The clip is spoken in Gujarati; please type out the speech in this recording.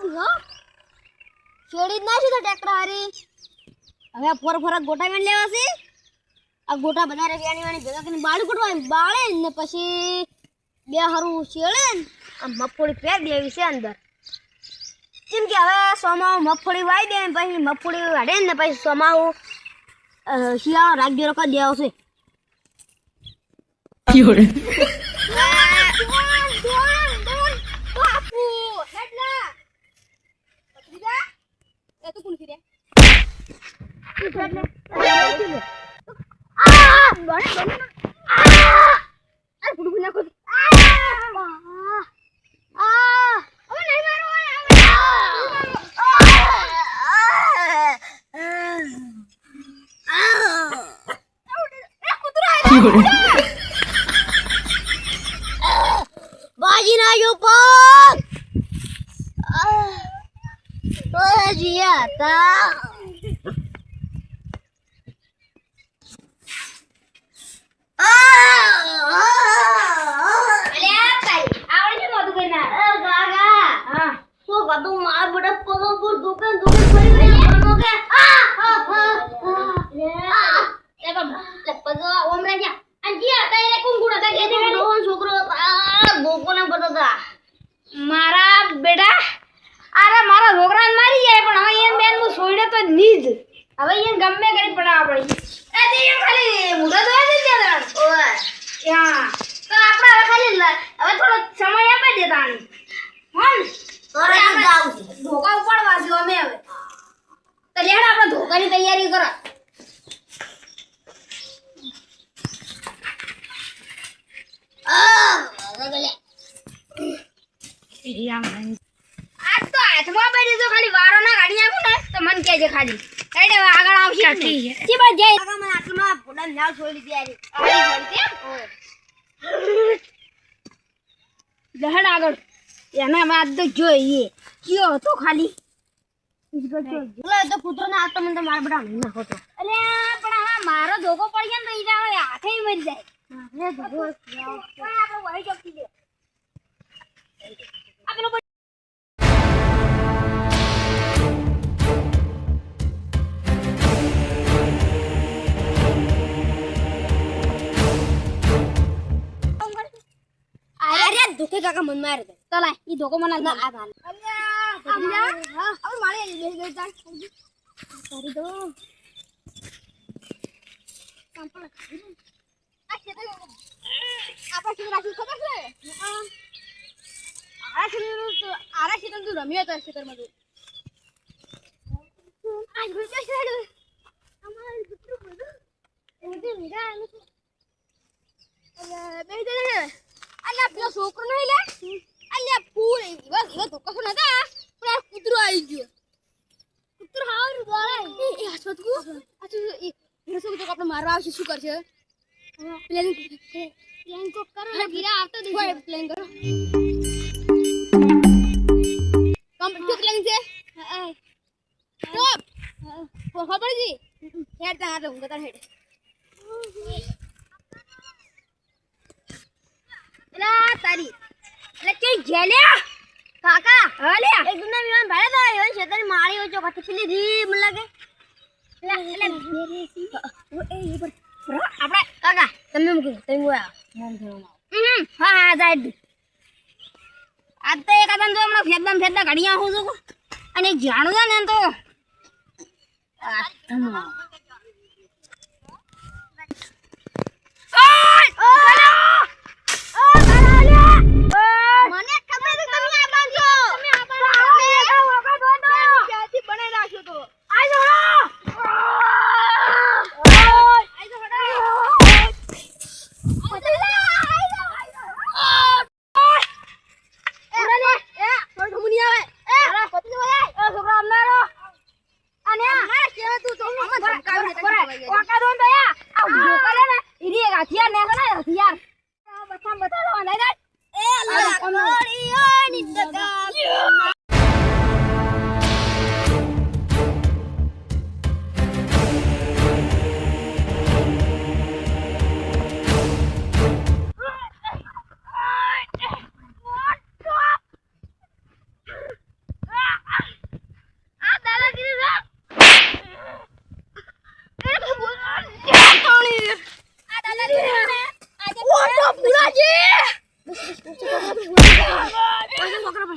હો છેડી જ નાખી તો ટ્રેક્ટર હારી હવે ફોર ગોટા મેં લેવા છે આ ગોટા બધા રે વાણી ભેગા કરીને બાળી કૂટવા બાળે ને પછી બે હારું છેડે ને આ મગફળી ફેર દેવી છે અંદર કેમ કે હવે સોમાહુ મગફળી વાઈ દે પછી મગફળી વાડે ને પછી સોમાહુ શિયાળો રાખી કરી દેવો છે बाजी ना जो पर जिया था મારા બેટા અરે મારા છોકરાને મારી જાય પણ હવે એમ બેન હું છોડે તો નીજ હવે એમ ગમે કરી પડાવવા પડી એ તે એમ ખાલી મુડા તો આવી ગયા ઓય યા તો આપણે હવે ખાલી હવે થોડો સમય આપી દેતા આની હન તો આપણે ધોકા ઉપાડવા છે અમે હવે તો લેડ આપણે ધોકાની તૈયારી કરો આજ તો હાથમાં પડી તો ખાલી વારો ના કાઢી નાખું ને તો મન કહેજે ખાલી કઈ આગળ આવશે ઠીક છે જી બસ જઈ કાકા મને આટલું ફોડા નાલ છોડી દીધી લહડ આગળ એના બાદ તો જોઈએ કયો હતો ખાલી તો કૂતરો ના આવતો મને તો મારા બેટા નહીં નાખો તો અલે પણ હવે મારો ધોકો પડી જાય ને તો ઈજા હવે હાથે મરી જાય આપણે વહી જતી દે આ પેલો અરે ધોકે કાકા મન મારે દે ચલા ઈ ધોકો મને ના આ ભાન હવે મારે બેસી ગઈ તા કરી દો સંપલ આ ખેતર આપા ખેતર રાખી ખબર છે આરા ખેતર તું રમ્યો તો ખેતરમાં તું આજ રૂપિયા છેડો અમાર દીકરો બધું એતે મીરા આનું બે દે અલ્યા પેલો છોકરો નહીં લે અલ્યા ફૂલ ઈવા ધોકો નતા પણ આ કૂતરો આવી ગયો કૂતરો હાવ બોલાય એ હસવત કો આ તો એ રસો તો આપણે મારવા આવશે શું કરશે પ્લેન કો કરો ગીરા આવતો દીધો પ્લેન કરો કમ્પ્લીટ પ્લેન છે સ્ટોપ ખબર જી હેડ તા આ ઊંઘતા હેડ એલા તારી એટલે કે જેલ્યા કાકા હલે એક દિન મેં ભાડે તો આવ્યો છેતરી મારી હોય ચોકટ પેલી રી મને લાગે એટલે આપણે કાકા તમે મૂકી તમે ગોયા મન થયો હા હા જાય આજ તો એક આદમ તો હમણાં ફેદા ઘડિયા હું છું અને એક જાણું છે ને તો મને ખબર છે તમે આ બાંધો તમે આ બાંધો ક્યાંથી બનાવી નાખ્યો તો આઈ જો હથિયાર માજી બસ, બસ, ઊંચો પકડો.